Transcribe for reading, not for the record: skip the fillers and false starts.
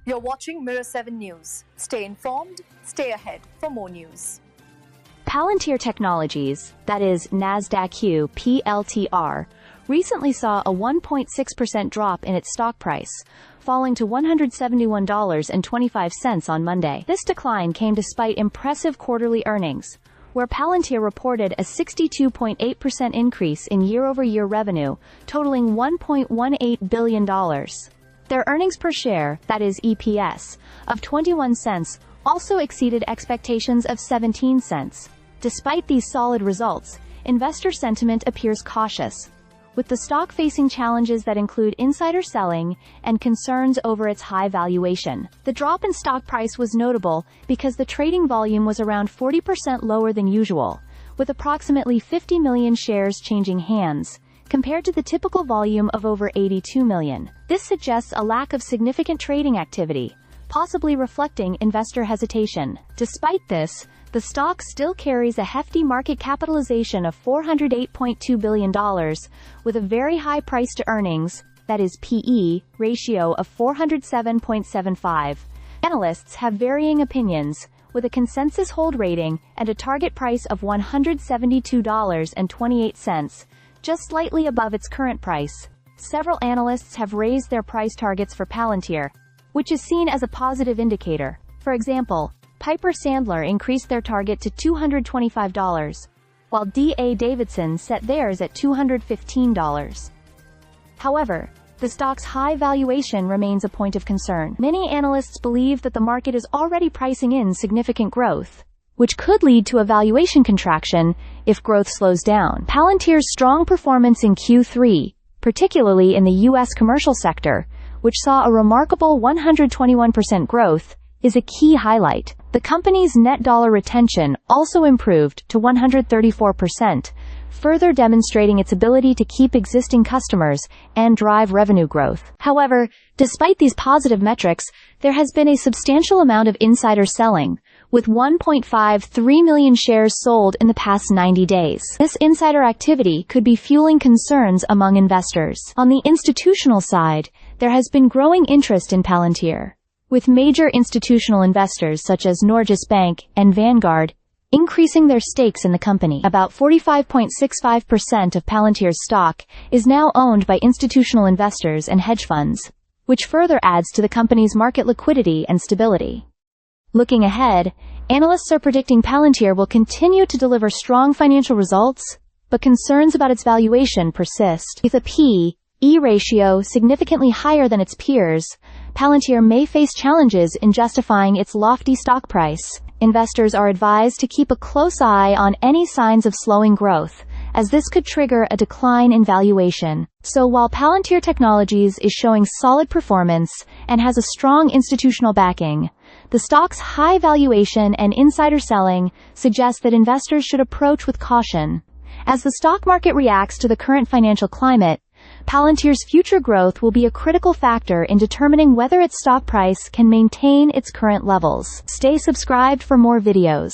You're watching Mirror 7 News. Stay informed, stay ahead for more news. Palantir Technologies, that is NASDAQ PLTR, recently saw a 1.6% drop in its stock price, falling to $171.25 on Monday. This decline came despite impressive quarterly earnings, where Palantir reported a 62.8% increase in year-over-year revenue, totaling $1.18 billion. Their earnings per share, that is EPS, of 21 cents also exceeded expectations of 17 cents. Despite these solid results, investor sentiment appears cautious, with the stock facing challenges that include insider selling and concerns over its high valuation. The drop in stock price was notable because the trading volume was around 40% lower than usual, with approximately 50 million shares changing hands, compared to the typical volume of over 82 million. This suggests a lack of significant trading activity, possibly reflecting investor hesitation. Despite this, the stock still carries a hefty market capitalization of $408.2 billion, with a very high price-to-earnings, that is PE, ratio of 407.75. Analysts have varying opinions, with a consensus hold rating and a target price of $172.28, just slightly above its current price. Several analysts have raised their price targets for Palantir, which is seen as a positive indicator. For example, Piper Sandler increased their target to $225, while D.A. Davidson set theirs at $215. However, the stock's high valuation remains a point of concern. Many analysts believe that the market is already pricing in significant growth, which could lead to a valuation contraction if growth slows down. Palantir's strong performance in Q3, particularly in the U.S. commercial sector, which saw a remarkable 121% growth, is a key highlight. The company's net dollar retention also improved to 134%, further demonstrating its ability to keep existing customers and drive revenue growth. However, despite these positive metrics, there has been a substantial amount of insider selling, with 1.53 million shares sold in the past 90 days. This insider activity could be fueling concerns among investors. On the institutional side, there has been growing interest in Palantir, with major institutional investors such as Norges Bank and Vanguard increasing their stakes in the company. About 45.65% of Palantir's stock is now owned by institutional investors and hedge funds, which further adds to the company's market liquidity and stability. Looking ahead, analysts are predicting Palantir will continue to deliver strong financial results, but concerns about its valuation persist. With a P/E ratio significantly higher than its peers, Palantir may face challenges in justifying its lofty stock price. Investors are advised to keep a close eye on any signs of slowing growth, as this could trigger a decline in valuation. So while Palantir Technologies is showing solid performance and has a strong institutional backing, the stock's high valuation and insider selling suggest that investors should approach with caution. As the stock market reacts to the current financial climate, Palantir's future growth will be a critical factor in determining whether its stock price can maintain its current levels. Stay subscribed for more videos.